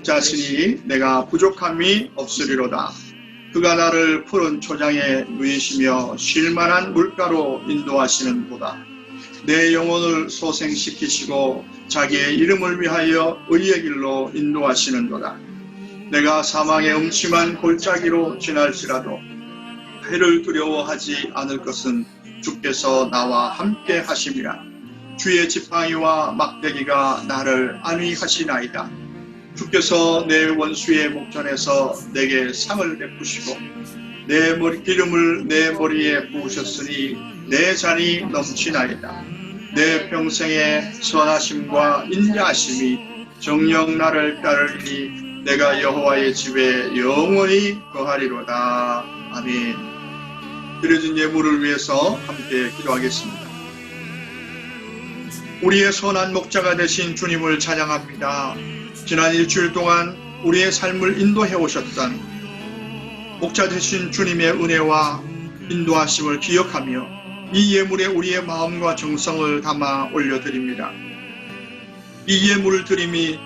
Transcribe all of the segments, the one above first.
자신이 내가 부족함이 없으리로다. 그가 나를 푸른 초장에 누이시며 쉴만한 물가로 인도하시는 도다. 내 영혼을 소생시키시고 자기의 이름을 위하여 의의 길로 인도하시는 도다. 내가 사망의 음침한 골짜기로 지날지라도 해를 두려워하지 않을 것은 주께서 나와 함께 하심이라. 주의 지팡이와 막대기가 나를 안위하시나이다. 주께서 내 원수의 목전에서 내게 상을 베푸시고 내 기름을 내 머리에 부으셨으니 내 잔이 넘치나이다. 내 평생의 선하심과 인자하심이 정녕 나를 따르리니 내가 여호와의 집에 영원히 거하리로다. 아멘. 드려진 예물을 위해서 함께 기도하겠습니다. 우리의 선한 목자가 되신 주님을 찬양합니다. 지난 일주일 동안 우리의 삶을 인도해 오셨던 목자 되신 주님의 은혜와 인도하심을 기억하며 이 예물에 우리의 마음과 정성을 담아 올려드립니다. 이 예물을 드림이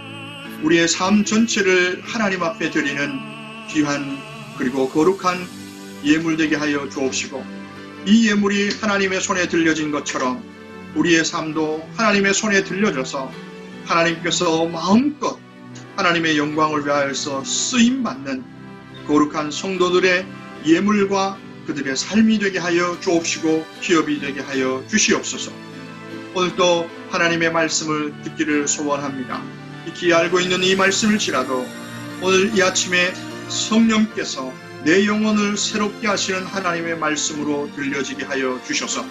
우리의 삶 전체를 하나님 앞에 드리는 귀한 그리고 거룩한 예물 되게 하여 주옵시고, 이 예물이 하나님의 손에 들려진 것처럼 우리의 삶도 하나님의 손에 들려져서 하나님께서 마음껏 하나님의 영광을 위하여서 쓰임받는 거룩한 성도들의 예물과 그들의 삶이 되게 하여 주옵시고 기업이 되게 하여 주시옵소서. 오늘도 하나님의 말씀을 듣기를 소원합니다. 익히 알고 있는 이 말씀일지라도 오늘 이 아침에 성령께서 내 영혼을 새롭게 하시는 하나님의 말씀으로 들려지게 하여 주셔서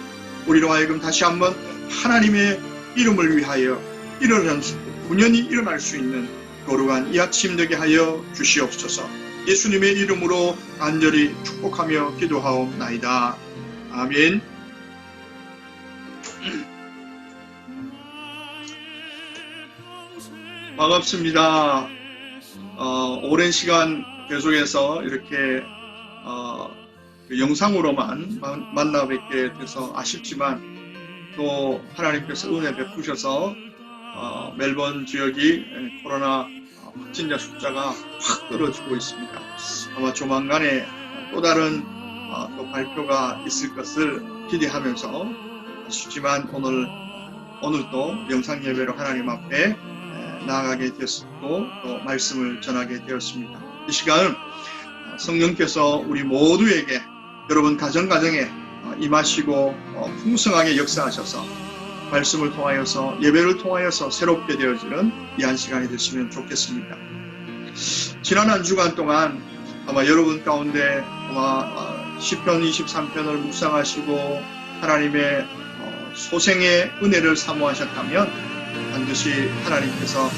우리로 하여금 다시 한번 하나님의 이름을 위하여 분연히 일어날 수 있는 거룩한 이 아침 되게 하여 주시옵소서. 예수님의 이름으로 간절히 축복하며 기도하옵나이다. 아멘. 반갑습니다. 오랜 시간 계속해서 이렇게 영상으로만 만나 뵙게 돼서 아쉽지만 또 하나님께서 은혜 베푸셔서 멜번 지역이 코로나 확진자 숫자가 확 떨어지고 있습니다. 아마 조만간에 또 다른 또 발표가 있을 것을 기대하면서 아쉽지만 오늘도 영상 예배로 하나님 앞에 나아가게 되었고 또 말씀을 전하게 되었습니다. 이 시간은 성령께서 우리 모두에게 여러분 가정가정에 임하시고 풍성하게 역사하셔서 말씀을 통하여서 예배를 통하여서 새롭게 되어지는 이 한 시간이 됐으면 좋겠습니다. 지난 한 주간 동안 아마 여러분 가운데 아마 시편 23편을 묵상하시고 하나님의 소생의 은혜를 사모하셨다면 반드시 하나님께서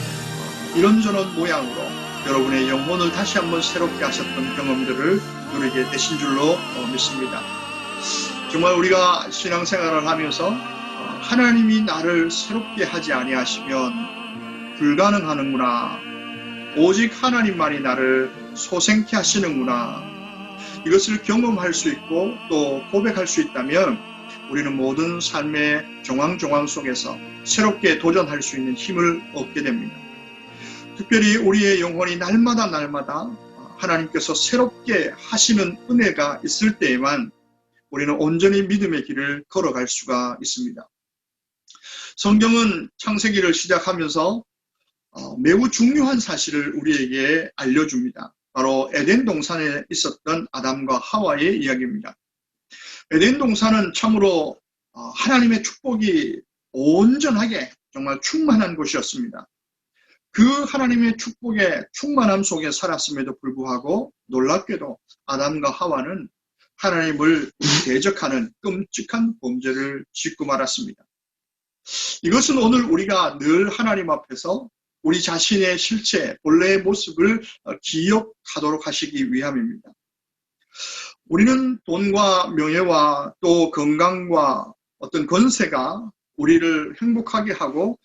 이런저런 모양으로 여러분의 영혼을 다시 한번 새롭게 하셨던 경험들을 누리게 되신 줄로 믿습니다. 정말 우리가 신앙생활을 하면서 하나님이 나를 새롭게 하지 아니하시면 불가능하는구나. 오직 하나님만이 나를 소생케 하시는구나. 이것을 경험할 수 있고 또 고백할 수 있다면 우리는 모든 삶의 정황 속에서 새롭게 도전할 수 있는 힘을 얻게 됩니다. 특별히 우리의 영혼이 날마다 하나님께서 새롭게 하시는 은혜가 있을 때에만 우리는 온전히 믿음의 길을 걸어갈 수가 있습니다. 성경은 창세기를 시작하면서 매우 중요한 사실을 우리에게 알려줍니다. 바로 에덴 동산에 있었던 아담과 하와의 이야기입니다. 에덴 동산은 참으로 하나님의 축복이 온전하게 정말 충만한 곳이었습니다. 그 하나님의 축복의 충만함 속에 살았음에도 불구하고 놀랍게도 아담과 하와는 하나님을 대적하는 끔찍한 범죄를 짓고 말았습니다. 이것은 오늘 우리가 늘 하나님 앞에서 우리 자신의 실체, 본래의 모습을 기억하도록 하시기 위함입니다. 우리는 돈과 명예와 또 건강과 어떤 권세가 우리를 행복하게 하고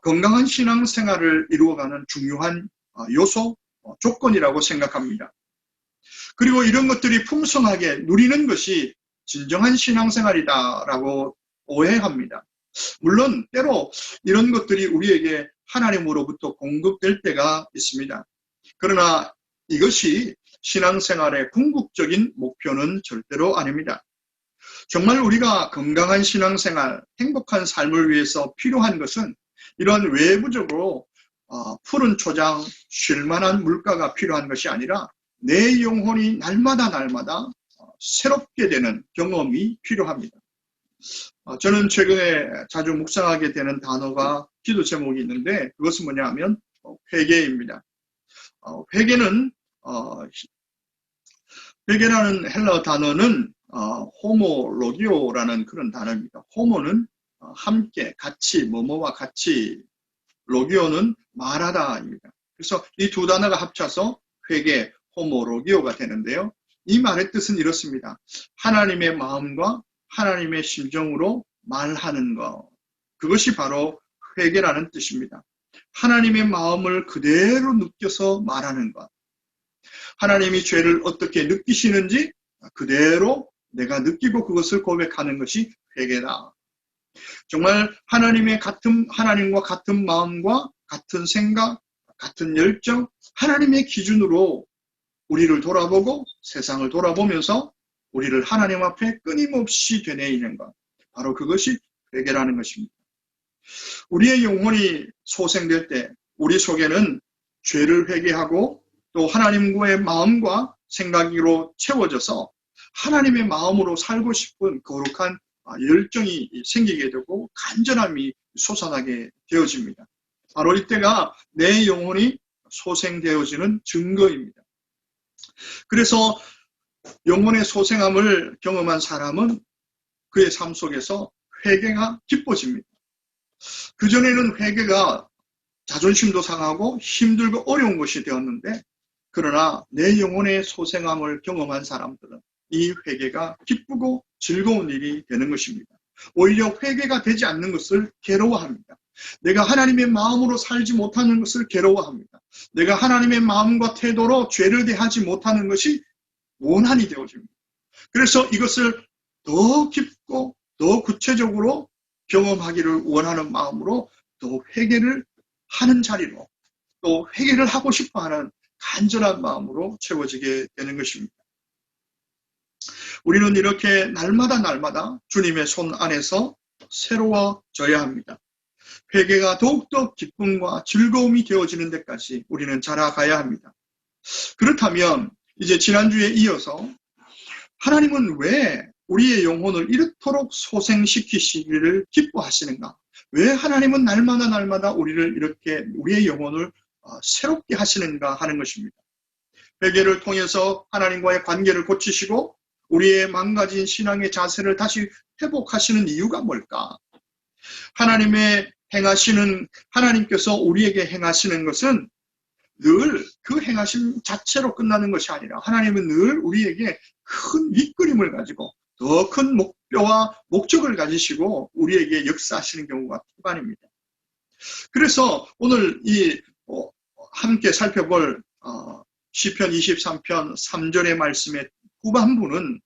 건강한 신앙생활을 이루어가는 중요한 요소, 조건이라고 생각합니다. 그리고 이런 것들이 풍성하게 누리는 것이 진정한 신앙생활이다라고 오해합니다. 물론 때로 이런 것들이 우리에게 하나님으로부터 공급될 때가 있습니다. 그러나 이것이 신앙생활의 궁극적인 목표는 절대로 아닙니다. 정말 우리가 건강한 신앙생활, 행복한 삶을 위해서 필요한 것은 이런 외부적으로 푸른 초장, 쉴만한 물가가 필요한 것이 아니라 내 영혼이 날마다 새롭게 되는 경험이 필요합니다. 저는 최근에 자주 묵상하게 되는 단어가 기도 제목이 있는데 그것은 뭐냐 하면 회개입니다. 회개라는 헬라어 단어는 호모로기오라는 그런 단어입니다. 호모는 함께, 같이, 뭐뭐와 같이, 로기오는 말하다입니다. 그래서 이 두 단어가 합쳐서 회개, 호모로기오가 되는데요. 이 말의 뜻은 이렇습니다. 하나님의 마음과 하나님의 심정으로 말하는 것. 그것이 바로 회개라는 뜻입니다. 하나님의 마음을 그대로 느껴서 말하는 것. 하나님이 죄를 어떻게 느끼시는지 그대로 내가 느끼고 그것을 고백하는 것이 회개다. 정말 하나님과 같은 마음과 같은 생각, 같은 열정, 하나님의 기준으로 우리를 돌아보고 세상을 돌아보면서 우리를 하나님 앞에 끊임없이 되뇌이는 것. 바로 그것이 회개라는 것입니다. 우리의 영혼이 소생될 때 우리 속에는 죄를 회개하고 또 하나님과의 마음과 생각으로 채워져서 하나님의 마음으로 살고 싶은 거룩한 열정이 생기게 되고 간절함이 솟아나게 되어집니다. 바로 이때가 내 영혼이 소생되어지는 증거입니다. 그래서 영혼의 소생함을 경험한 사람은 그의 삶 속에서 회개가 기뻐집니다. 그전에는 회개가 자존심도 상하고 힘들고 어려운 것이 되었는데 그러나 내 영혼의 소생함을 경험한 사람들은 이 회개가 기쁘고 즐거운 일이 되는 것입니다. 오히려 회개가 되지 않는 것을 괴로워합니다. 내가 하나님의 마음으로 살지 못하는 것을 괴로워합니다. 내가 하나님의 마음과 태도로 죄를 대하지 못하는 것이 원한이 되어집니다. 그래서 이것을 더 깊고 더 구체적으로 경험하기를 원하는 마음으로 또 회개를 하는 자리로 또 회개를 하고 싶어하는 간절한 마음으로 채워지게 되는 것입니다. 우리는 이렇게 날마다 주님의 손 안에서 새로워져야 합니다. 회개가 더욱더 기쁨과 즐거움이 되어지는 데까지 우리는 자라가야 합니다. 그렇다면 이제 지난주에 이어서 하나님은 왜 우리의 영혼을 이렇도록 소생시키시기를 기뻐하시는가? 왜 하나님은 날마다 우리를 이렇게 우리의 영혼을 새롭게 하시는가 하는 것입니다. 회개를 통해서 하나님과의 관계를 고치시고 우리의 망가진 신앙의 자세를 다시 회복하시는 이유가 뭘까? 하나님께서 우리에게 행하시는 것은 늘 그 행하심 자체로 끝나는 것이 아니라 하나님은 늘 우리에게 큰 윗그림을 가지고 더 큰 목표와 목적을 가지시고 우리에게 역사하시는 경우가 태반입니다. 그래서 오늘 함께 살펴볼 시편 23편 3절의 말씀의 후반부는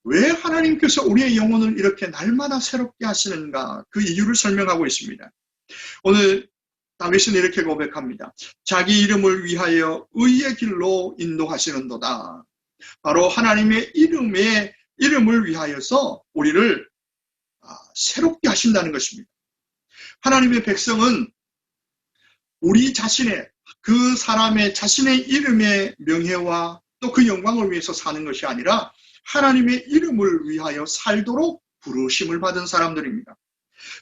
왜 하나님께서 우리의 영혼을 이렇게 날마다 새롭게 하시는가 그 이유를 설명하고 있습니다. 오늘 다윗은 이렇게 고백합니다. 자기 이름을 위하여 의의 길로 인도하시는도다. 바로 하나님의 이름을 위하여서 우리를 새롭게 하신다는 것입니다. 하나님의 백성은 우리 자신의 그 사람의 자신의 이름의 명예와 또 그 영광을 위해서 사는 것이 아니라 하나님의 이름을 위하여 살도록 부르심을 받은 사람들입니다.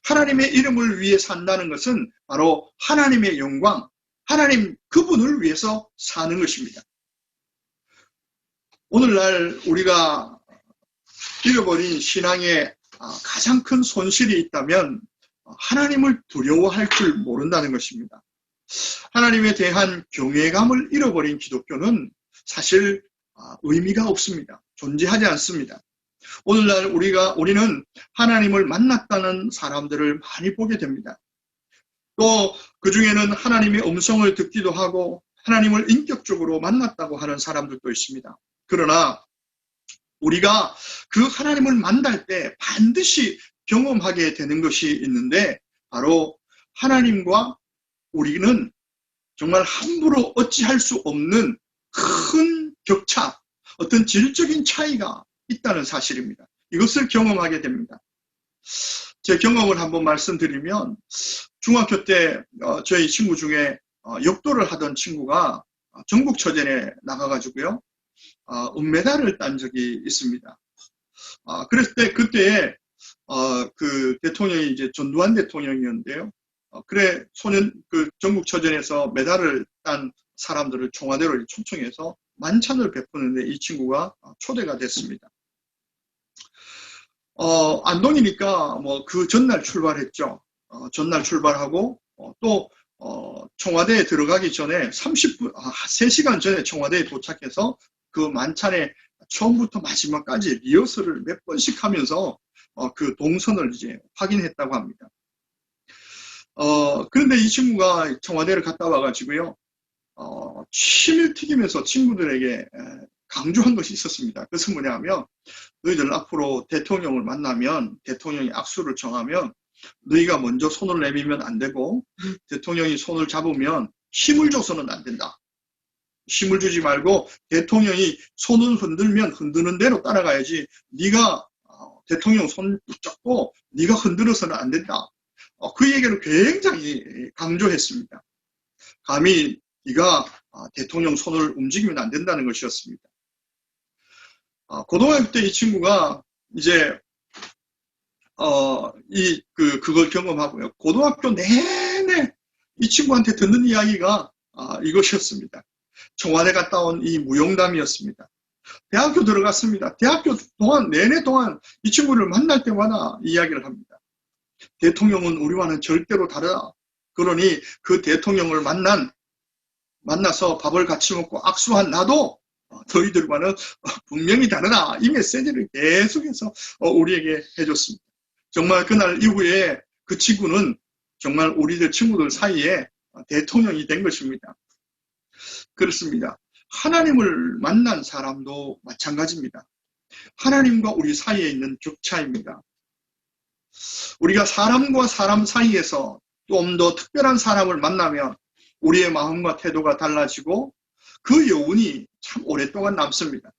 하나님의 이름을 위해 산다는 것은 바로 하나님의 영광, 하나님 그분을 위해서 사는 것입니다. 오늘날 우리가 잃어버린 신앙의 가장 큰 손실이 있다면 하나님을 두려워할 줄 모른다는 것입니다. 하나님에 대한 경외감을 잃어버린 기독교는 사실 의미가 없습니다. 존재하지 않습니다. 오늘날 우리는 하나님을 만났다는 사람들을 많이 보게 됩니다. 또 그 중에는 하나님의 음성을 듣기도 하고 하나님을 인격적으로 만났다고 하는 사람들도 있습니다. 그러나 우리가 그 하나님을 만날 때 반드시 경험하게 되는 것이 있는데 바로 하나님과 우리는 정말 함부로 어찌할 수 없는 큰 격차, 어떤 질적인 차이가 있다는 사실입니다. 이것을 경험하게 됩니다. 제 경험을 한번 말씀드리면 중학교 때 저희 친구 중에 역도를 하던 친구가 전국처전에 나가가지고요 은메달을 딴 적이 있습니다. 그랬을 때 그때 그 대통령이 이제 전두환 대통령이었는데요. 그래 소년 그 전국처전에서 메달을 딴 사람들을 청와대로 초청해서 만찬을 베푸는데 이 친구가 초대가 됐습니다. 안동이니까 뭐 그 전날 출발했죠. 전날 출발하고 또 청와대에 들어가기 전에 30분, 3시간 전에 청와대에 도착해서 그 만찬에 처음부터 마지막까지 리허설을 몇 번씩 하면서 그 동선을 이제 확인했다고 합니다. 그런데 이 친구가 청와대를 갔다 와가지고요, 침을 튀기면서 친구들에게 강조한 것이 있었습니다. 그것은 뭐냐면, 너희들 앞으로 대통령을 만나면, 대통령이 악수를 청하면, 너희가 먼저 손을 내밀면 안 되고, 대통령이 손을 잡으면 힘을 줘서는 안 된다. 힘을 주지 말고, 대통령이 손을 흔들면 흔드는 대로 따라가야지, 네가 대통령 손 붙잡고 네가 흔들어서는 안 된다. 그 얘기를 굉장히 강조했습니다. 감히 네가 대통령 손을 움직이면 안 된다는 것이었습니다. 고등학교 때 이 친구가 이제 그걸 경험하고요. 고등학교 내내 이 친구한테 듣는 이야기가 이것이었습니다. 청와대 갔다 온 이 무용담이었습니다. 대학교 들어갔습니다. 대학교 동안 내내 동안 이 친구를 만날 때마다 이야기를 합니다. 대통령은 우리와는 절대로 다르다. 그러니 그 대통령을 만나서 밥을 같이 먹고 악수한 나도 너희들과는 분명히 다르다. 이 메시지를 계속해서 우리에게 해줬습니다. 정말 그날 이후에 그 친구는 정말 우리들 친구들 사이에 대통령이 된 것입니다. 그렇습니다. 하나님을 만난 사람도 마찬가지입니다. 하나님과 우리 사이에 있는 격차입니다. 우리가 사람과 사람 사이에서 좀 더 특별한 사람을 만나면 우리의 마음과 태도가 달라지고 그 여운이 참 오랫동안 남습니다.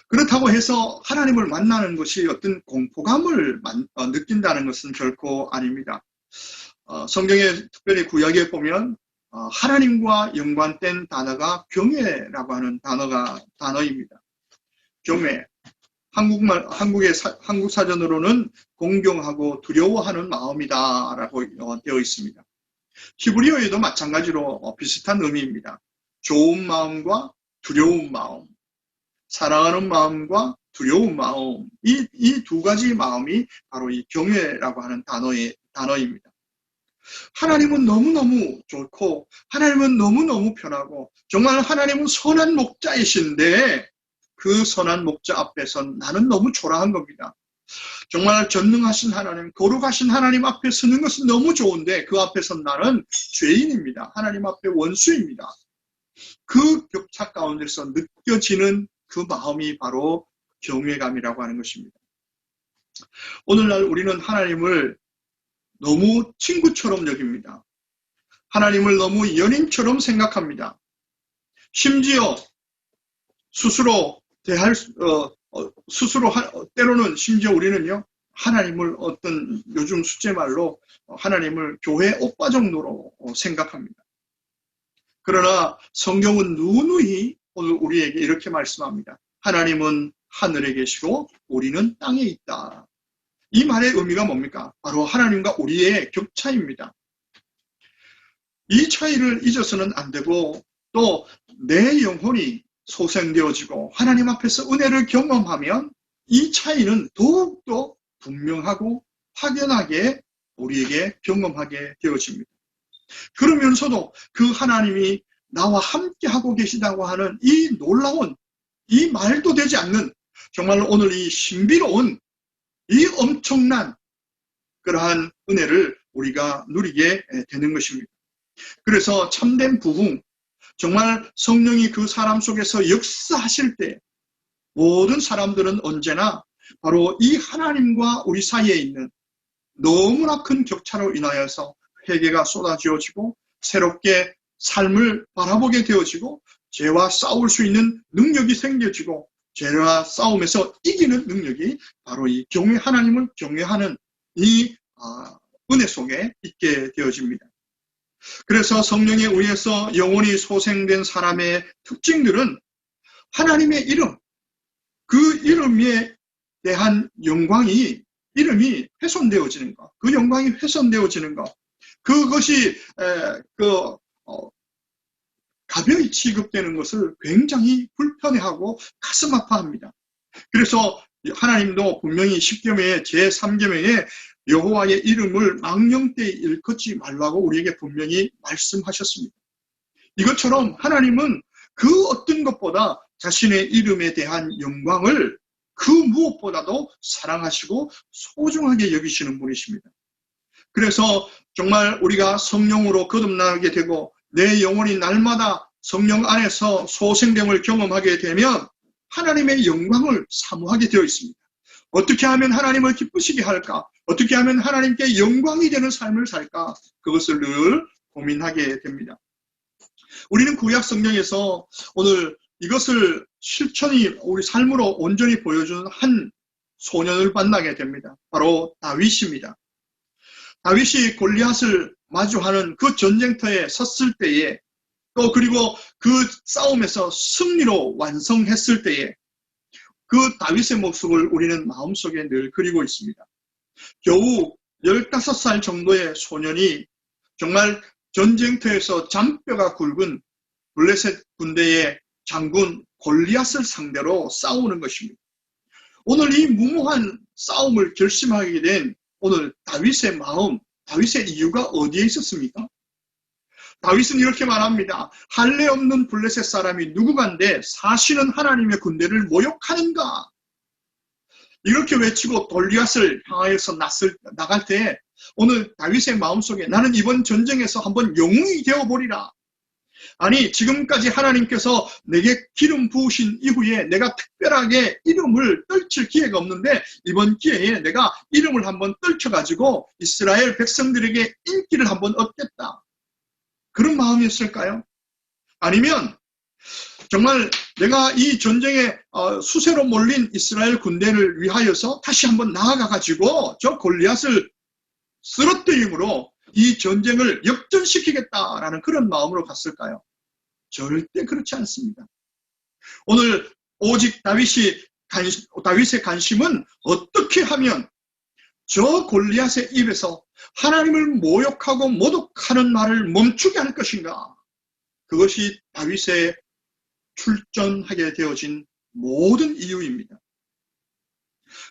그렇다고 해서 하나님을 만나는 것이 어떤 공포감을 느낀다는 것은 결코 아닙니다. 성경에 특별히 구약에 보면 하나님과 연관된 단어가 경외라고 하는 단어입니다. 경외. 한국 사전으로는 공경하고 두려워하는 마음이다라고 되어 있습니다. 히브리어에도 마찬가지로 비슷한 의미입니다. 좋은 마음과 두려운 마음, 사랑하는 마음과 두려운 마음, 이 두 가지 마음이 바로 이 경외라고 하는 단어입니다. 하나님은 너무너무 좋고 하나님은 너무너무 편하고 정말 하나님은 선한 목자이신데 그 선한 목자 앞에선 나는 너무 초라한 겁니다. 정말 전능하신 하나님, 거룩하신 하나님 앞에 서는 것은 너무 좋은데 그 앞에선 나는 죄인입니다. 하나님 앞에 원수입니다. 그 격차 가운데서 느껴지는 그 마음이 바로 경외감이라고 하는 것입니다. 오늘날 우리는 하나님을 너무 친구처럼 여깁니다. 하나님을 너무 연인처럼 생각합니다. 심지어 스스로 때로는 심지어 우리는요, 하나님을 어떤 요즘 숙제말로 하나님을 교회 오빠 정도로 생각합니다. 그러나 성경은 누누이 오늘 우리에게 이렇게 말씀합니다. 하나님은 하늘에 계시고 우리는 땅에 있다. 이 말의 의미가 뭡니까? 바로 하나님과 우리의 격차입니다. 이 차이를 잊어서는 안 되고 또 내 영혼이 소생되어지고 하나님 앞에서 은혜를 경험하면 이 차이는 더욱더 분명하고 확연하게 우리에게 경험하게 되어집니다. 그러면서도 그 하나님이 나와 함께 하고 계시다고 하는 이 놀라운, 이 말도 되지 않는 정말 오늘 이 신비로운 이 엄청난 그러한 은혜를 우리가 누리게 되는 것입니다. 그래서 참된 부흥, 정말 성령이 그 사람 속에서 역사하실 때 모든 사람들은 언제나 바로 이 하나님과 우리 사이에 있는 너무나 큰 격차로 인하여서 회개가 쏟아지어지고 새롭게 삶을 바라보게 되어지고 죄와 싸울 수 있는 능력이 생겨지고 죄와 싸움에서 이기는 능력이 바로 이 하나님을 경외하는 이 은혜 속에 있게 되어집니다. 그래서 성령에 의해서 영원히 소생된 사람의 특징들은 하나님의 이름, 그 이름에 대한 이름이 훼손되어지는 것, 그 영광이 훼손되어지는 것, 그것이 가벼이 취급되는 것을 굉장히 불편해하고 가슴 아파합니다. 그래서 하나님도 분명히 10계명의 제3계명에 여호와의 이름을 망령되이 일컫지 말라고 우리에게 분명히 말씀하셨습니다. 이것처럼 하나님은 그 어떤 것보다 자신의 이름에 대한 영광을 그 무엇보다도 사랑하시고 소중하게 여기시는 분이십니다. 그래서 정말 우리가 성령으로 거듭나게 되고 내 영혼이 날마다 성령 안에서 소생됨을 경험하게 되면 하나님의 영광을 사모하게 되어 있습니다. 어떻게 하면 하나님을 기쁘시게 할까? 어떻게 하면 하나님께 영광이 되는 삶을 살까? 그것을 늘 고민하게 됩니다. 우리는 구약 성경에서 오늘 이것을 실천이 우리 삶으로 온전히 보여주는 한 소년을 만나게 됩니다. 바로 다윗입니다. 다윗이 골리앗을 마주하는 그 전쟁터에 섰을 때에 또 그리고 그 싸움에서 승리로 완성했을 때에 그 다윗의 모습을 우리는 마음속에 늘 그리고 있습니다. 겨우 15살 정도의 소년이 정말 전쟁터에서 잔뼈가 굵은 블레셋 군대의 장군 골리앗을 상대로 싸우는 것입니다. 오늘 이 무모한 싸움을 결심하게 된 오늘 다윗의 마음, 다윗의 이유가 어디에 있었습니까? 다윗은 이렇게 말합니다. 할례 없는 블레셋 사람이 누구간데 사시는 하나님의 군대를 모욕하는가? 이렇게 외치고 골리앗을 향하여서 나갈 때 오늘 다윗의 마음속에 나는 이번 전쟁에서 한번 영웅이 되어보리라. 아니 지금까지 하나님께서 내게 기름 부으신 이후에 내가 특별하게 이름을 떨칠 기회가 없는데 이번 기회에 내가 이름을 한번 떨쳐가지고 이스라엘 백성들에게 인기를 한번 얻겠다. 그런 마음이었을까요? 아니면 정말 내가 이 전쟁에 수세로 몰린 이스라엘 군대를 위하여서 다시 한번 나아가가지고 저 골리앗을 쓰러뜨림으로 이 전쟁을 역전시키겠다라는 그런 마음으로 갔을까요? 절대 그렇지 않습니다. 오늘 오직 다윗의 관심은 어떻게 하면 저 골리앗의 입에서 하나님을 모욕하고 모독하는 말을 멈추게 할 것인가? 그것이 다윗의 출전하게 되어진 모든 이유입니다.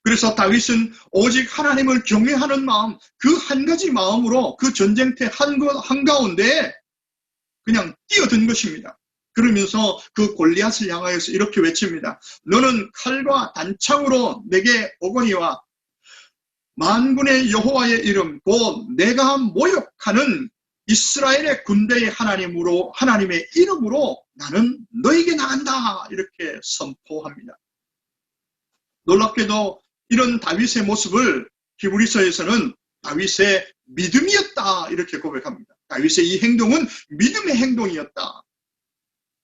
그래서 다윗은 오직 하나님을 경외하는 마음, 그 한 가지 마음으로 그 전쟁터 한가운데 그냥 뛰어든 것입니다. 그러면서 그 골리앗을 향하여서 이렇게 외칩니다. 너는 칼과 단창으로 내게 오거니와 만군의 여호와의 이름 곧 내가 모욕하는 이스라엘의 군대의 하나님의 이름으로 나는 너에게 나간다. 이렇게 선포합니다. 놀랍게도 이런 다윗의 모습을 히브리서에서는 다윗의 믿음이었다. 이렇게 고백합니다. 다윗의 이 행동은 믿음의 행동이었다.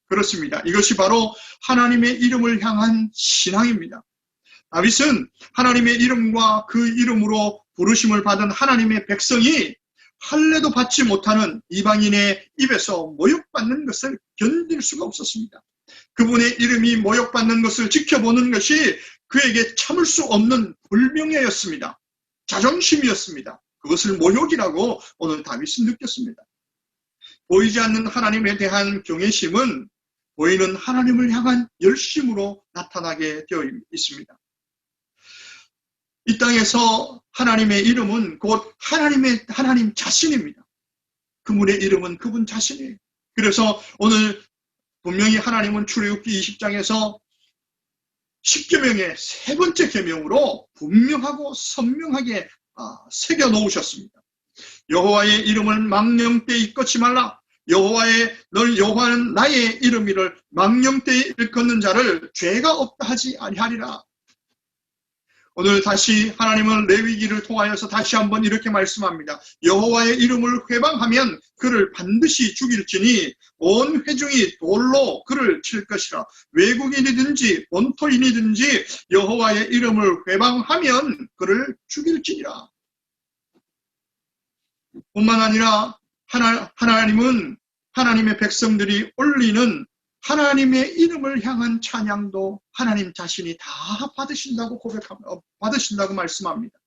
그렇습니다. 이것이 바로 하나님의 이름을 향한 신앙입니다. 다윗은 하나님의 이름과 그 이름으로 부르심을 받은 하나님의 백성이 할례도 받지 못하는 이방인의 입에서 모욕받는 것을 견딜 수가 없었습니다. 그분의 이름이 모욕받는 것을 지켜보는 것이 그에게 참을 수 없는 불명예였습니다. 자존심이었습니다. 그것을 모욕이라고 오늘 다윗은 느꼈습니다. 보이지 않는 하나님에 대한 경외심은 보이는 하나님을 향한 열심으로 나타나게 되어 있습니다. 이 땅에서 하나님의 이름은 곧 하나님 자신입니다. 그분의 이름은 그분 자신이에요. 그래서 오늘 분명히 하나님은 출애굽기 20장에서 10계명의 세 번째 계명으로 분명하고 선명하게 새겨 놓으셨습니다. 여호와의 이름을 망령되이 일컫지 말라. 여호와는 나의 이름을 망령되이 일컫는 자를 죄가 없다 하지 아니하리라. 오늘 다시 하나님은 레위기를 통하여서 다시 한번 이렇게 말씀합니다. 여호와의 이름을 회방하면 그를 반드시 죽일지니 온 회중이 돌로 그를 칠 것이라. 외국인이든지 본토인이든지 여호와의 이름을 회방하면 그를 죽일지니라. 뿐만 아니라 하나님은 하나님의 백성들이 올리는 하나님의 이름을 향한 찬양도 하나님 자신이 다 받으신다고 받으신다고 말씀합니다.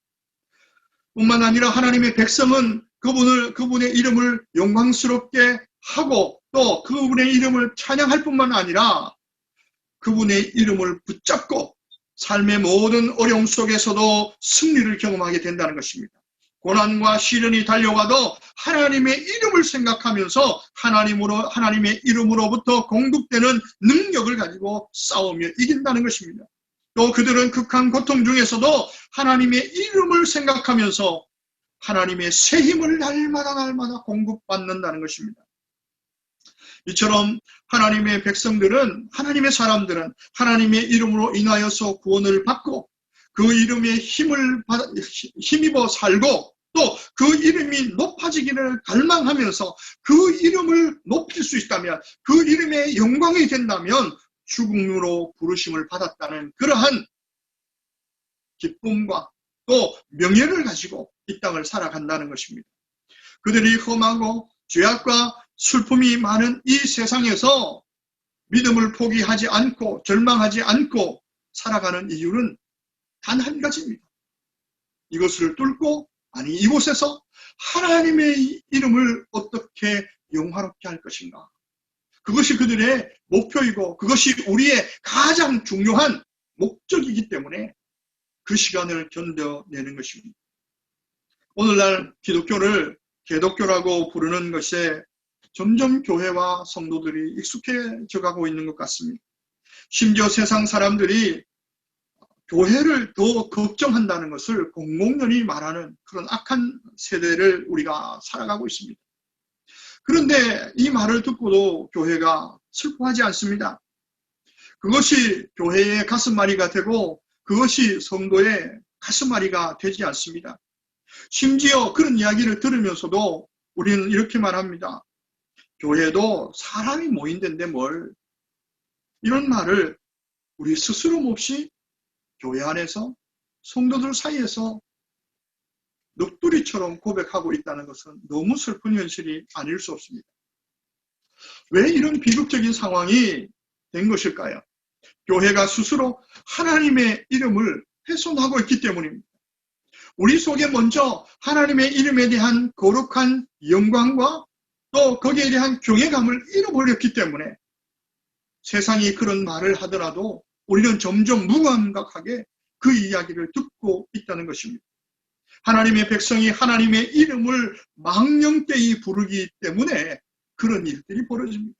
뿐만 아니라 하나님의 백성은 그분의 이름을 영광스럽게 하고 또 그분의 이름을 찬양할 뿐만 아니라 그분의 이름을 붙잡고 삶의 모든 어려움 속에서도 승리를 경험하게 된다는 것입니다. 고난과 시련이 달려와도 하나님의 이름을 생각하면서 하나님의 이름으로부터 공급되는 능력을 가지고 싸우며 이긴다는 것입니다. 또 그들은 극한 고통 중에서도 하나님의 이름을 생각하면서 하나님의 새 힘을 날마다 공급받는다는 것입니다. 이처럼 하나님의 백성들은, 하나님의 사람들은 하나님의 이름으로 인하여서 구원을 받고 그 이름에 힘입어 살고 또 그 이름이 높아지기를 갈망하면서 그 이름을 높일 수 있다면, 그 이름의 영광이 된다면 죽음으로 부르심을 받았다는 그러한 기쁨과 또 명예를 가지고 이 땅을 살아간다는 것입니다. 그들이 험하고 죄악과 슬픔이 많은 이 세상에서 믿음을 포기하지 않고 절망하지 않고 살아가는 이유는 단 한 가지입니다. 이것을 뚫고, 아니 이곳에서 하나님의 이름을 어떻게 영화롭게 할 것인가. 그것이 그들의 목표이고 그것이 우리의 가장 중요한 목적이기 때문에 그 시간을 견뎌내는 것입니다. 오늘날 기독교를 개독교라고 부르는 것에 점점 교회와 성도들이 익숙해져 가고 있는 것 같습니다. 심지어 세상 사람들이 교회를 더 걱정한다는 것을 공공연히 말하는 그런 악한 세대를 우리가 살아가고 있습니다. 그런데 이 말을 듣고도 교회가 슬퍼하지 않습니다. 그것이 교회의 가슴앓이가 되고 그것이 성도의 가슴앓이가 되지 않습니다. 심지어 그런 이야기를 들으면서도 우리는 이렇게 말합니다. 교회도 사람이 모인 데인데 뭘, 이런 말을 우리 스스럼 없이 교회 안에서 성도들 사이에서 넋두리처럼 고백하고 있다는 것은 너무 슬픈 현실이 아닐 수 없습니다. 왜 이런 비극적인 상황이 된 것일까요? 교회가 스스로 하나님의 이름을 훼손하고 있기 때문입니다. 우리 속에 먼저 하나님의 이름에 대한 거룩한 영광과 또 거기에 대한 경외감을 잃어버렸기 때문에 세상이 그런 말을 하더라도 우리는 점점 무감각하게 그 이야기를 듣고 있다는 것입니다. 하나님의 백성이 하나님의 이름을 망령되이 부르기 때문에 그런 일들이 벌어집니다.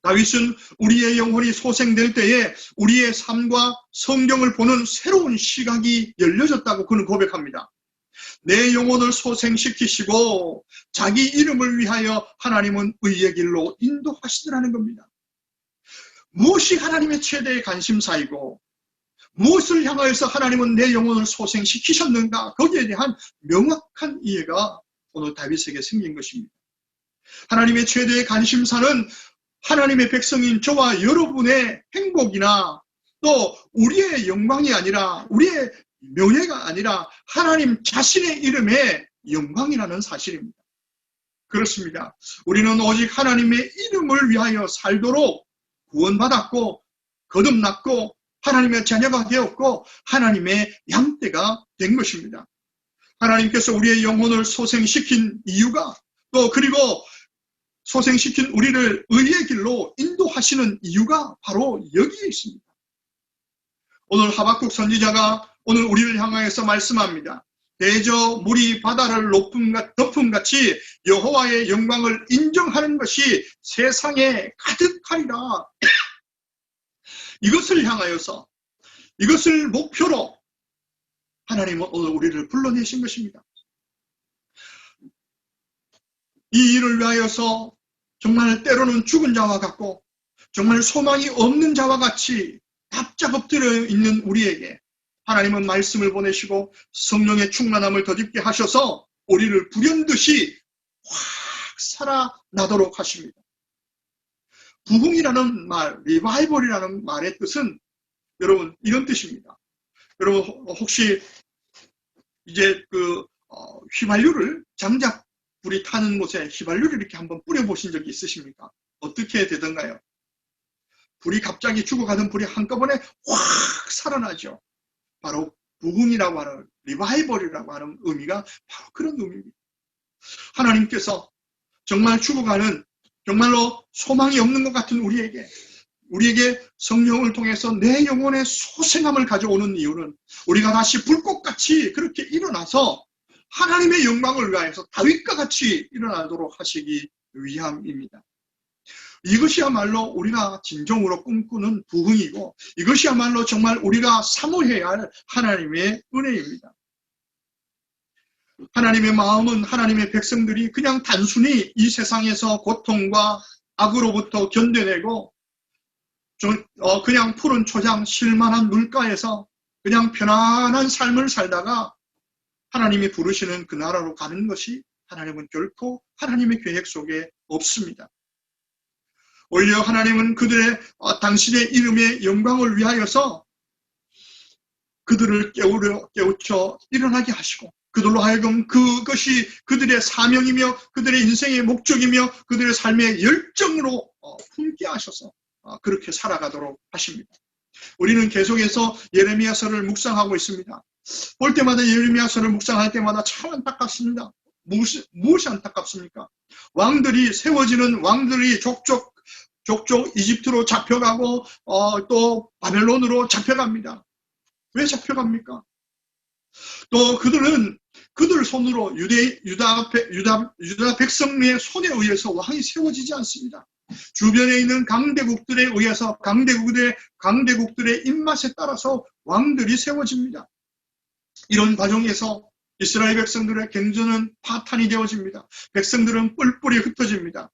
다윗은 우리의 영혼이 소생될 때에 우리의 삶과 성경을 보는 새로운 시각이 열려졌다고 그는 고백합니다. 내 영혼을 소생시키시고 자기 이름을 위하여 하나님은 의의 길로 인도하시더라는 겁니다. 무엇이 하나님의 최대의 관심사이고 무엇을 향하여서 하나님은 내 영혼을 소생시키셨는가, 거기에 대한 명확한 이해가 오늘 다윗에게 생긴 것입니다. 하나님의 최대의 관심사는 하나님의 백성인 저와 여러분의 행복이나 또 우리의 영광이 아니라, 우리의 명예가 아니라 하나님 자신의 이름의 영광이라는 사실입니다. 그렇습니다. 우리는 오직 하나님의 이름을 위하여 살도록 구원받았고 거듭났고 하나님의 자녀가 되었고 하나님의 양떼가 된 것입니다. 하나님께서 우리의 영혼을 소생시킨 이유가, 또 그리고 소생시킨 우리를 의의 길로 인도하시는 이유가 바로 여기에 있습니다. 오늘 하박국 선지자가 오늘 우리를 향하여서 말씀합니다. 대저 물이 바다를 덮음같이 여호와의 영광을 인정하는 것이 세상에 가득하리라. 이것을 향하여서, 이것을 목표로 하나님은 오늘 우리를 불러내신 것입니다. 이 일을 위하여서 정말 때로는 죽은 자와 같고 정말 소망이 없는 자와 같이 납작 엎드려 있는 우리에게 하나님은 말씀을 보내시고 성령의 충만함을 덧입게 하셔서 우리를 불현듯이 확 살아나도록 하십니다. 부흥이라는 말, 리바이벌이라는 말의 뜻은 여러분 이런 뜻입니다. 여러분 혹시 이제 휘발유를 장작 불이 타는 곳에 휘발유를 이렇게 한번 뿌려보신 적이 있으십니까? 어떻게 되던가요? 불이 갑자기 죽어가던 불이 한꺼번에 확 살아나죠. 바로 부흥이라고 하는 리바이벌이라고 하는 의미가 바로 그런 의미입니다. 하나님께서 정말 죽어가는 정말로 소망이 없는 것 같은 우리에게 성령을 통해서 내 영혼의 소생함을 가져오는 이유는 우리가 다시 불꽃같이 그렇게 일어나서 하나님의 영광을 위하여서 다윗과 같이 일어나도록 하시기 위함입니다. 이것이야말로 우리가 진정으로 꿈꾸는 부흥이고 이것이야말로 정말 우리가 사모해야 할 하나님의 은혜입니다. 하나님의 마음은 하나님의 백성들이 그냥 단순히 이 세상에서 고통과 악으로부터 견뎌내고 그냥 푸른 초장 실만한 물가에서 그냥 편안한 삶을 살다가 하나님이 부르시는 그 나라로 가는 것이 하나님은 결코 하나님의 계획 속에 없습니다. 오히려 하나님은 당신의 이름의 영광을 위하여서 그들을 깨우쳐 일어나게 하시고 그들로 하여금 그것이 그들의 사명이며 그들의 인생의 목적이며 그들의 삶의 열정으로 품게 하셔서 그렇게 살아가도록 하십니다. 우리는 계속해서 예레미야서를 묵상하고 있습니다. 볼 때마다 예레미야서를 묵상할 때마다 참 안타깝습니다. 무엇이 안타깝습니까? 세워지는 왕들이 족족 이집트로 잡혀가고 또 바벨론으로 잡혀갑니다. 왜 잡혀갑니까? 또 그들 손으로 유다 백성의 손에 의해서 왕이 세워지지 않습니다. 주변에 있는 강대국들에 의해서 강대국들의 입맛에 따라서 왕들이 세워집니다. 이런 과정에서 이스라엘 백성들의 경전은 파탄이 되어집니다. 백성들은 뿔뿔이 흩어집니다.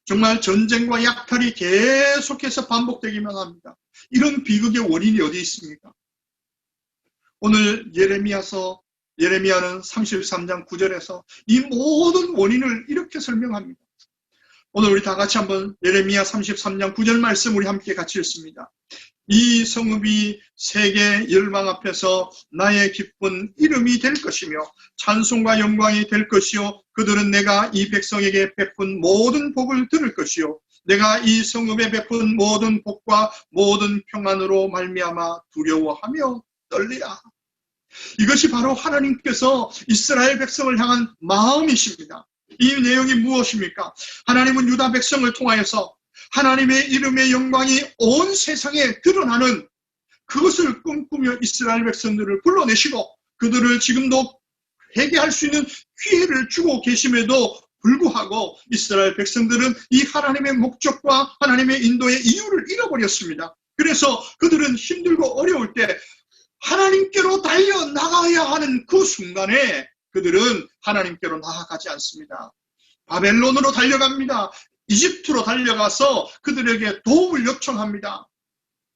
정말 전쟁과 약탈이 계속해서 반복되기만 합니다. 이런 비극의 원인이 어디 있습니까? 오늘 예레미야는 33장 9절에서 이 모든 원인을 이렇게 설명합니다. 오늘 우리 다 같이 한번 예레미야 33장 9절 말씀 우리 함께 같이 읽습니다. 이 성읍이 세계 열방 앞에서 나의 기쁜 이름이 될 것이며 찬송과 영광이 될 것이요 그들은 내가 이 백성에게 베푼 모든 복을 들을 것이요 내가 이 성읍에 베푼 모든 복과 모든 평안으로 말미암아 두려워하며 떨리라. 이것이 바로 하나님께서 이스라엘 백성을 향한 마음이십니다. 이 내용이 무엇입니까? 하나님은 유다 백성을 통하여서 하나님의 이름의 영광이 온 세상에 드러나는 그것을 꿈꾸며 이스라엘 백성들을 불러내시고 그들을 지금도 회개할 수 있는 기회를 주고 계심에도 불구하고 이스라엘 백성들은 이 하나님의 목적과 하나님의 인도의 이유를 잃어버렸습니다. 그래서 그들은 힘들고 어려울 때 하나님께로 달려나가야 하는 그 순간에 그들은 하나님께로 나아가지 않습니다. 바벨론으로 달려갑니다. 이집트로 달려가서 그들에게 도움을 요청합니다.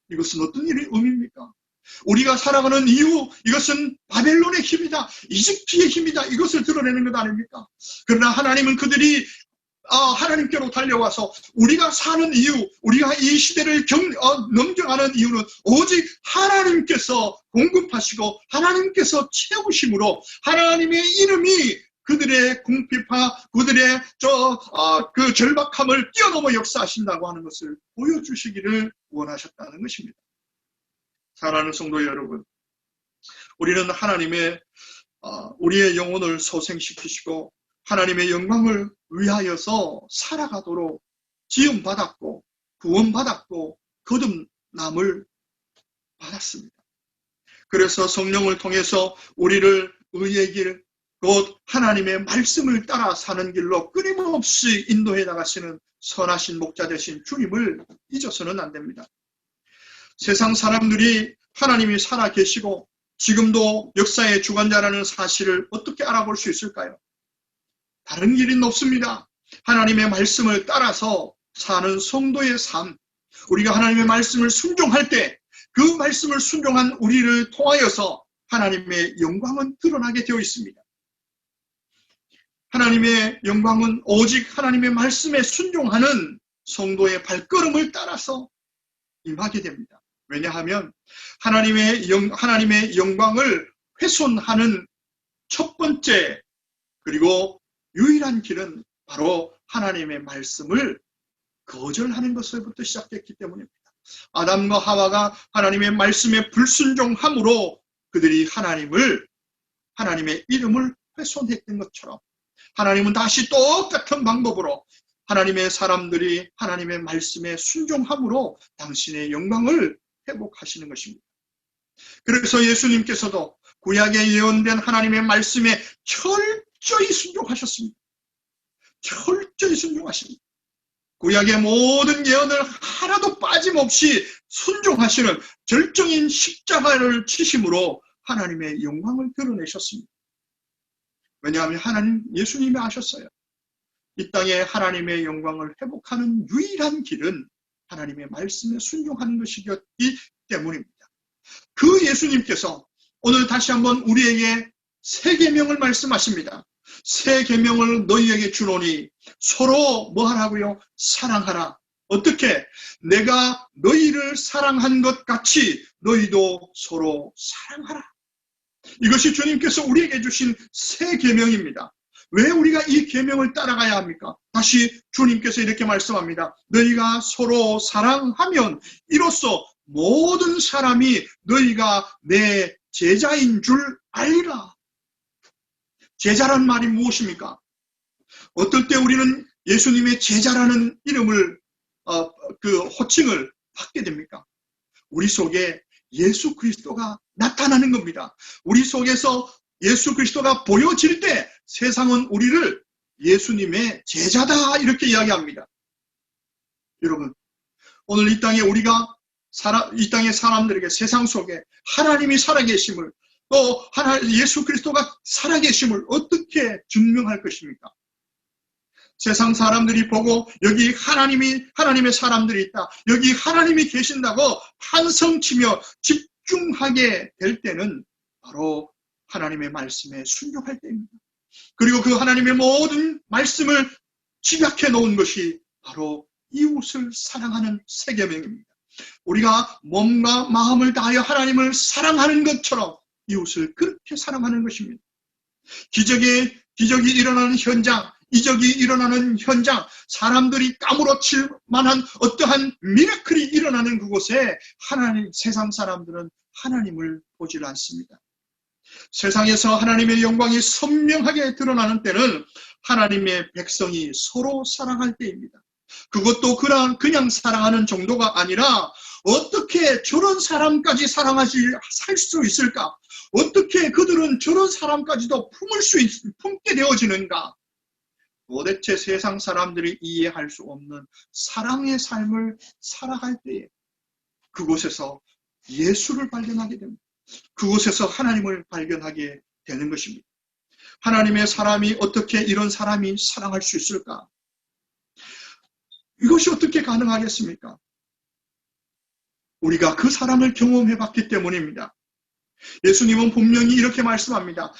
이것은 어떤 의미입니까? 우리가 살아가는 이유, 이것은 바벨론의 힘이다, 이집트의 힘이다, 이것을 드러내는 것 아닙니까? 그러나 하나님은 그들이 하나님께로 달려와서 우리가 사는 이유, 우리가 이 시대를 넘겨가는 이유는 오직 하나님께서 공급하시고 하나님께서 채우심으로 하나님의 이름이 그들의 궁핍화, 그들의 그 절박함을 뛰어넘어 역사하신다고 하는 것을 보여주시기를 원하셨다는 것입니다. 사랑하는 성도 여러분, 우리는 우리의 영혼을 소생시키시고 하나님의 영광을 위하여서 살아가도록 지음받았고 구원받았고 거듭남을 받았습니다. 그래서 성령을 통해서 우리를 의의 길, 곧 하나님의 말씀을 따라 사는 길로 끊임없이 인도해 나가시는 선하신 목자 되신 주님을 잊어서는 안 됩니다. 세상 사람들이 하나님이 살아계시고 지금도 역사의 주관자라는 사실을 어떻게 알아볼 수 있을까요? 다른 길은 없습니다. 하나님의 말씀을 따라서 사는 성도의 삶, 우리가 하나님의 말씀을 순종할 때 그 말씀을 순종한 우리를 통하여서 하나님의 영광은 드러나게 되어 있습니다. 하나님의 영광은 오직 하나님의 말씀에 순종하는 성도의 발걸음을 따라서 임하게 됩니다. 왜냐하면 하나님의 영광을 훼손하는 첫 번째 그리고 유일한 길은 바로 하나님의 말씀을 거절하는 것으로부터 시작됐기 때문입니다. 아담과 하와가 하나님의 말씀에 불순종함으로 그들이 하나님의 이름을 훼손했던 것처럼 하나님은 다시 똑같은 방법으로 하나님의 사람들이 하나님의 말씀에 순종함으로 당신의 영광을 회복하시는 것입니다. 그래서 예수님께서도 구약에 예언된 하나님의 말씀에 철저히 순종하셨습니다. 철저히 순종하십니다. 구약의 모든 예언을 하나도 빠짐없이 순종하시는 절정인 십자가를 치심으로 하나님의 영광을 드러내셨습니다. 왜냐하면 예수님이 아셨어요. 이 땅에 하나님의 영광을 회복하는 유일한 길은 하나님의 말씀에 순종하는 것이기 때문입니다. 그 예수님께서 오늘 다시 한번 우리에게 새 계명을 말씀하십니다. 새 계명을 너희에게 주노니 서로 뭐 하라고요? 사랑하라. 어떻게? 내가 너희를 사랑한 것 같이 너희도 서로 사랑하라. 이것이 주님께서 우리에게 주신 새 계명입니다. 왜 우리가 이 계명을 따라가야 합니까? 다시 주님께서 이렇게 말씀합니다. 너희가 서로 사랑하면 이로써 모든 사람이 너희가 내 제자인 줄 알리라. 제자란 말이 무엇입니까? 어떨 때 우리는 예수님의 제자라는 이름을 그 호칭을 받게 됩니까? 우리 속에 예수 그리스도가 나타나는 겁니다. 우리 속에서 예수 그리스도가 보여질 때 세상은 우리를 예수님의 제자다 이렇게 이야기합니다. 여러분, 오늘 이 땅에 이 땅의 사람들에게 세상 속에 하나님이 살아계심을 또 예수 그리스도가 살아계심을 어떻게 증명할 것입니까? 세상 사람들이 보고 여기 하나님의 사람들이 있다. 여기 하나님이 계신다고 한성치며 집중하게 될 때는 바로 하나님의 말씀에 순종할 때입니다. 그리고 그 하나님의 모든 말씀을 집약해 놓은 것이 바로 이웃을 사랑하는 새 계명입니다. 우리가 몸과 마음을 다하여 하나님을 사랑하는 것처럼 이웃을 그렇게 사랑하는 것입니다. 기적이 일어나는 현장, 이적이 일어나는 현장, 사람들이 까무러칠 만한 어떠한 미라클이 일어나는 그곳에 세상 사람들은 하나님을 보질 않습니다. 세상에서 하나님의 영광이 선명하게 드러나는 때는 하나님의 백성이 서로 사랑할 때입니다. 그것도 그냥 사랑하는 정도가 아니라 어떻게 저런 사람까지 살 수 있을까? 어떻게 그들은 저런 사람까지도 품게 되어지는가? 도대체 세상 사람들이 이해할 수 없는 사랑의 삶을 살아갈 때에 그곳에서 예수를 발견하게 됩니다. 그곳에서 하나님을 발견하게 되는 것입니다. 하나님의 사람이 어떻게 이런 사람이 사랑할 수 있을까? 이것이 어떻게 가능하겠습니까? 우리가 그 사랑을 경험해 봤기 때문입니다. 예수님은 분명히 이렇게 말씀합니다.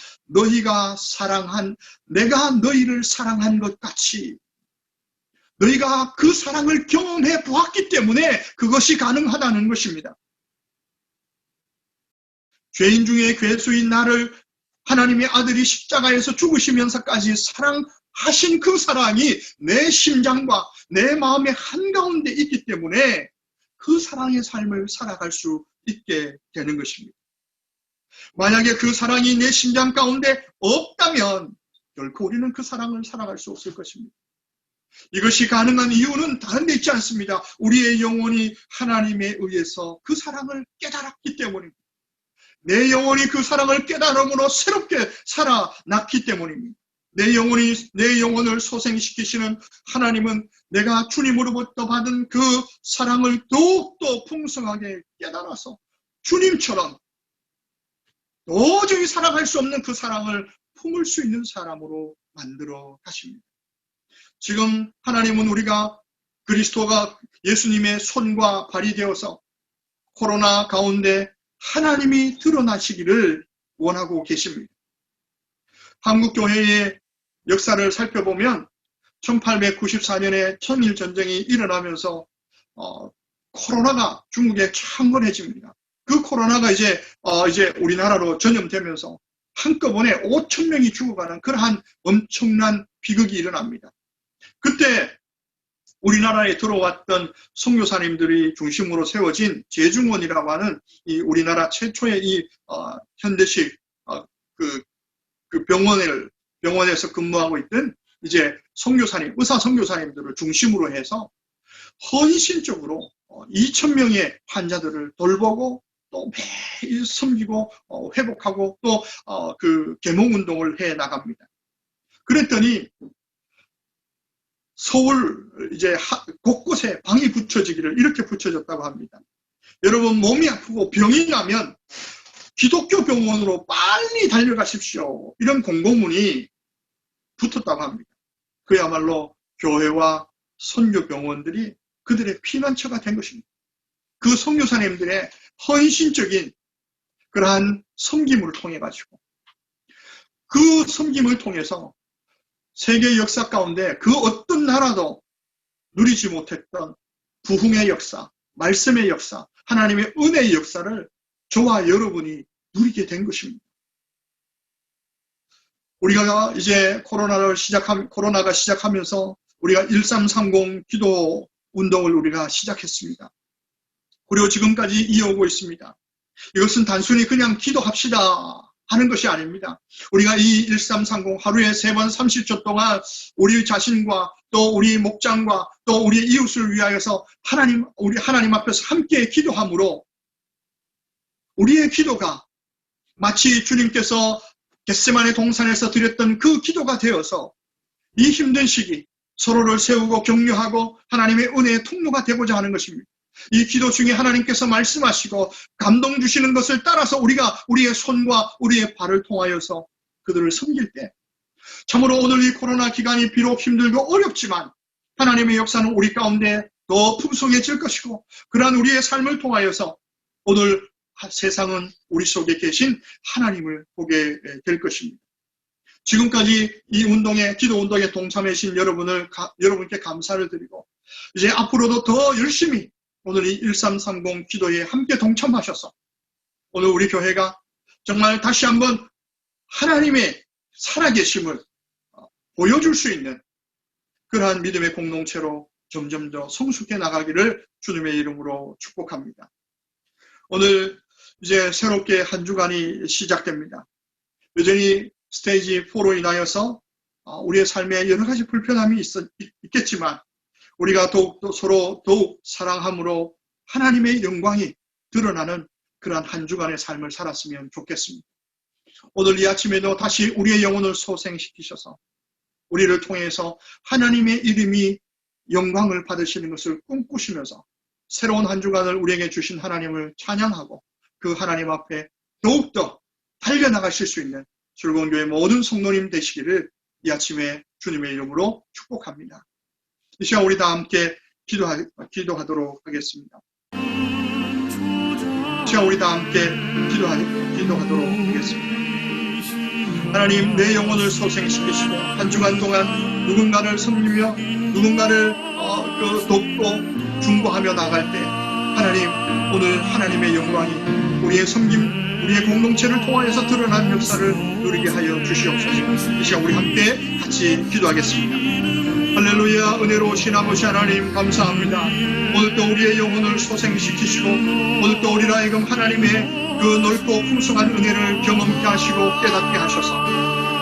내가 너희를 사랑한 것 같이 너희가 그 사랑을 경험해 보았기 때문에 그것이 가능하다는 것입니다. 죄인 중에 괴수인 나를 하나님의 아들이 십자가에서 죽으시면서까지 사랑하신 그 사랑이 내 심장과 내 마음의 한가운데 있기 때문에 그 사랑의 삶을 살아갈 수 있게 되는 것입니다. 만약에 그 사랑이 내 심장 가운데 없다면 결코 우리는 그 사랑을 살아갈 수 없을 것입니다. 이것이 가능한 이유는 다른 데 있지 않습니다. 우리의 영혼이 하나님에 의해서 그 사랑을 깨달았기 때문입니다. 내 영혼이 그 사랑을 깨달음으로 새롭게 살아났기 때문입니다. 내 영혼을 소생시키시는 하나님은 내가 주님으로부터 받은 그 사랑을 더욱더 풍성하게 깨달아서 주님처럼 도저히 사랑할 수 없는 그 사랑을 품을 수 있는 사람으로 만들어 가십니다. 지금 하나님은 우리가 그리스도가 예수님의 손과 발이 되어서 코로나 가운데 하나님이 드러나시기를 원하고 계십니다. 한국교회의 역사를 살펴보면 1894년에 청일전쟁이 일어나면서 코로나가 중국에 창궐해집니다. 그 코로나가 이제 우리나라로 전염되면서 한꺼번에 5천 명이 죽어가는 그러한 엄청난 비극이 일어납니다. 그때 우리나라에 들어왔던 선교사님들이 중심으로 세워진 제중원이라고 하는 이 우리나라 최초의 이 현대식 그 병원에서 근무하고 있던 이제 선교사님, 의사 선교사님들을 중심으로 해서 헌신적으로 2,000명의 환자들을 돌보고 또 매일 섬기고 회복하고 또 그 계몽운동을 해 나갑니다. 그랬더니 서울 이제 곳곳에 방이 붙여지기를 이렇게 붙여졌다고 합니다. 여러분 몸이 아프고 병이 나면 기독교 병원으로 빨리 달려가십시오. 이런 공고문이 붙었다고 합니다. 그야말로 교회와 선교 병원들이 그들의 피난처가 된 것입니다. 그 선교사님들의 헌신적인 그러한 섬김을 통해 가지고 그 섬김을 통해서 세계 역사 가운데 그 어떤 나라도 누리지 못했던 부흥의 역사, 말씀의 역사, 하나님의 은혜의 역사를 저와 여러분이 누리게 된 것입니다. 우리가 이제 코로나가 시작하면서 우리가 1330 기도 운동을 우리가 시작했습니다. 그리고 지금까지 이어오고 있습니다. 이것은 단순히 그냥 기도합시다 하는 것이 아닙니다. 우리가 이 1330 하루에 3번 30초 동안 우리 자신과 또 우리 목장과 또 우리 이웃을 위하여서 우리 하나님 앞에서 함께 기도함으로 우리의 기도가 마치 주님께서 겟세마네 동산에서 드렸던 그 기도가 되어서 이 힘든 시기 서로를 세우고 격려하고 하나님의 은혜의 통로가 되고자 하는 것입니다. 이 기도 중에 하나님께서 말씀하시고 감동 주시는 것을 따라서 우리가 우리의 손과 우리의 발을 통하여서 그들을 섬길 때 참으로 오늘 이 코로나 기간이 비록 힘들고 어렵지만 하나님의 역사는 우리 가운데 더 풍성해질 것이고 그러한 우리의 삶을 통하여서 오늘 세상은 우리 속에 계신 하나님을 보게 될 것입니다. 지금까지 이 운동에 기도 운동에 동참해 주신 여러분께 감사를 드리고 이제 앞으로도 더 열심히 오늘 이 1330 기도에 함께 동참하셔서 오늘 우리 교회가 정말 다시 한번 하나님의 살아계심을 보여줄 수 있는 그러한 믿음의 공동체로 점점 더 성숙해 나가기를 주님의 이름으로 축복합니다. 오늘 이제 새롭게 한 주간이 시작됩니다. 여전히 스테이지 4로 인하여서 우리의 삶에 여러 가지 불편함이 있겠지만 우리가 서로 더욱 사랑함으로 하나님의 영광이 드러나는 그러한 한 주간의 삶을 살았으면 좋겠습니다. 오늘 이 아침에도 다시 우리의 영혼을 소생시키셔서 우리를 통해서 하나님의 이름이 영광을 받으시는 것을 꿈꾸시면서 새로운 한 주간을 우리에게 주신 하나님을 찬양하고 그 하나님 앞에 더욱더 달려나가실 수 있는 즐거운 교회 모든 성도님 되시기를 이 아침에 주님의 이름으로 축복합니다. 이 시간 우리 다 함께 기도하도록 하겠습니다. 이 시간 우리 다 함께 기도하도록 하겠습니다. 하나님 내 영혼을 소생시키시고 한 주간 동안 누군가를 섬기며 누군가를 돕고 중보하며 나갈 때 하나님 오늘 하나님의 영광이 우리의 섬김 우리의 공동체를 통하여서 드러난 역사를 누리게 하여 주시옵소서. 이 시간 우리 함께 같이 기도하겠습니다. 할렐루야. 은혜로우신 아버지 하나님 감사합니다. 오늘도 우리의 영혼을 소생시키시고 오늘도 우리로 하여금 하나님의 그 넓고 풍성한 은혜를 경험케 하시고 깨닫게 하셔서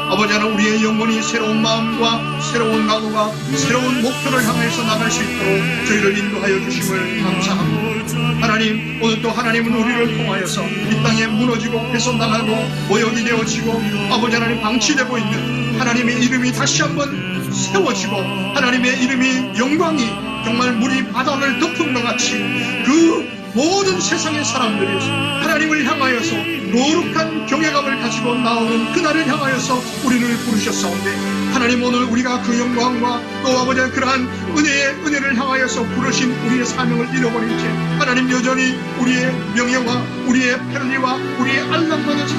아버지 하나님 우리의 영혼이 새로운 마음과 새로운 각오가 새로운 목표를 향해서 나갈 수 있도록 저희를 인도하여 주심을 감사합니다. 하나님 오늘도 하나님은 우리를 통하여서 이 땅에 무너지고 훼손당하고 모욕이 되어지고 아버지 하나님 방치되고 있는 하나님의 이름이 다시 한번 세워지고 하나님의 이름이 영광이 정말 물이 바다를 덮은 것 같이 그 모든 세상의 사람들이 하나님을 향하여서 거룩한 경외감을 가지고 나오는 그날을 향하여서 우리를 부르셨사온데, 하나님 오늘 우리가 그 영광과 또 아버지 그러한 은혜를 향하여서 부르신 우리의 사명을 잃어버린 채 하나님 여전히 우리의 명예와 우리의 편리와 우리의 안락만을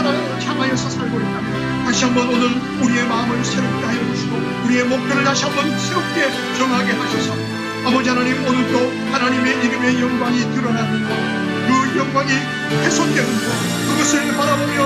향하여서 살고 있다면, 다시 한번 오늘 우리의 마음을 새롭게 하여 주시고 우리의 목표를 다시 한번 새롭게 정하게 하셔서 아버지 하나님, 오늘도 하나님의 이름의 영광이 드러나는 것, 그 영광이 훼손되는 것, 그것을 바라보며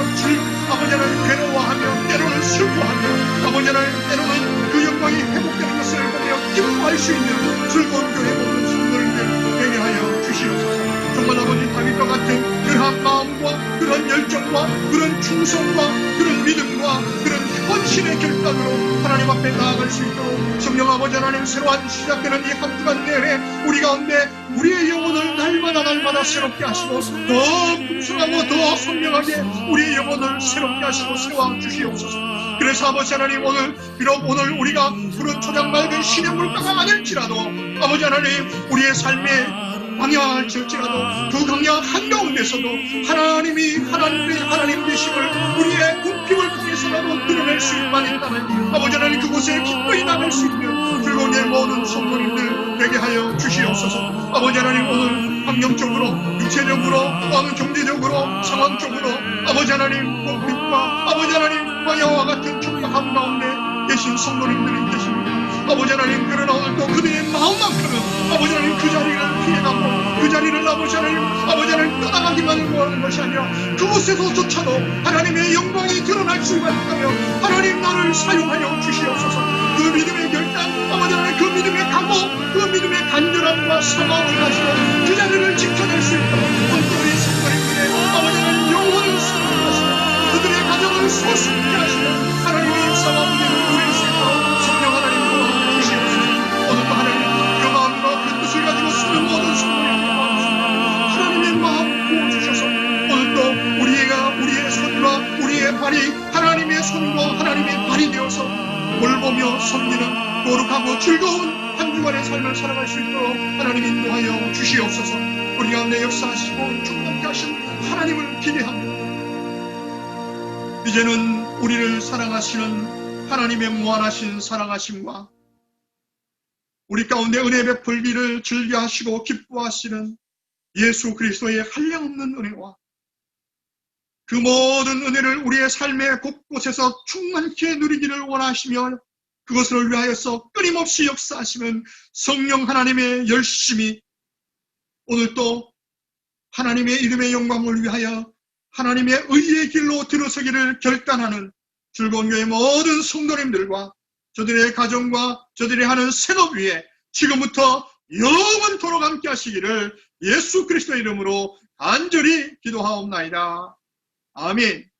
아버지 하나님 괴로워하며 때로는 슬퍼하며 아버지 하나님 때로는 그 영광이 회복되는 것을 보며 기뻐할 수 있는 즐거운 교회 모든 성도님들 되게 하여 주시옵소서. 정말 아버지 다윗과 같은 그러한 마음과 그런 열정과 그런 충성과 그런 믿음과 그런 헌신의 결단으로 하나님 앞에 나아갈 수 있도록 성령 아버지 하나님, 새로운 시작되는 이 한 주간 내내 우리 가운데 우리의 영혼을 날마다 새롭게 하시고 더 풍성하고 더 선명하게 우리의 영혼을 새롭게 하시고 세워 주시옵소서. 그래서 아버지 하나님, 오늘 비록 오늘 우리가 푸른 초장 맑은 신의 물가가 아닐지라도 아버지 하나님, 우리의 삶에 광야일지라도 그 광야 한가운데서도 하나님이 하나님 되심을 우리의 궁핍을 통해서라도 드러낼 수 있다면 아버지 하나님, 그곳에 기꺼이 나갈 수 있는 즐거운 의 모든 성도님들 되게 하여 주시옵소서. 아버지 하나님, 오늘 환경적으로 육체적으로 또한 경제적으로 상황적으로 아버지 하나님 궁핍과 아버지 하나님 광야와 같은 촉박한 가운데 계신 성도님들이 계십니다. 아버지 하나님, 그러나 오늘도 그들의 마음만큼은 아버지 하나님 그 자리를 피해가고 그 자리를 아버지 하나님 떠나가기만을 원하는 것이 아니라 그곳에서조차도 하나님의 영광이 드러날 수가 있다며 하나님 나를 사용하여 주시옵소서. 그 믿음의 결단, 아버지 하나님 그 믿음의 각오, 그 믿음의 간절함과 사망을 가지고 그 자리를 지켜낼 수 있도록 우리 성도님들의 아버지 하나님 영혼을 사랑하시고 그들의 가정을 소중히 하시고 하나님의 인사와 은혜를 우리의 세계로 성령 하나님 오늘도 하나님 그 마음과 그 뜻을 가지고 쓰는 모든 성도님들 하나님의 마음 부어주셔서 오늘도 우리의 손과 우리의 발이 하나님의 손과 하나님의 발이 되어서 뭘 보며 섬기는 거룩하고 즐거운 한 주간의 삶을 살아갈 수 있도록 하나님 인도하여 주시옵소서. 우리 가운데 역사하시고 충만케 하신 하나님을 기대합니다. 이제는 우리를 사랑하시는 하나님의 무한하신 사랑하심과 우리 가운데 은혜 베풀기를 즐겨하시고 기뻐하시는 예수 그리스도의 한량없는 은혜와 그 모든 은혜를 우리의 삶의 곳곳에서 충만케 누리기를 원하시며 그것을 위하여서 끊임없이 역사하시는 성령 하나님의 열심이 오늘도 하나님의 이름의 영광을 위하여 하나님의 의의 길로 들어서기를 결단하는 즐거운 교회 모든 성도님들과 저들의 가정과 저들이 하는 생업 위에 지금부터 영원토록 함께 하시기를 예수 그리스도의 이름으로 간절히 기도하옵나이다. 아멘.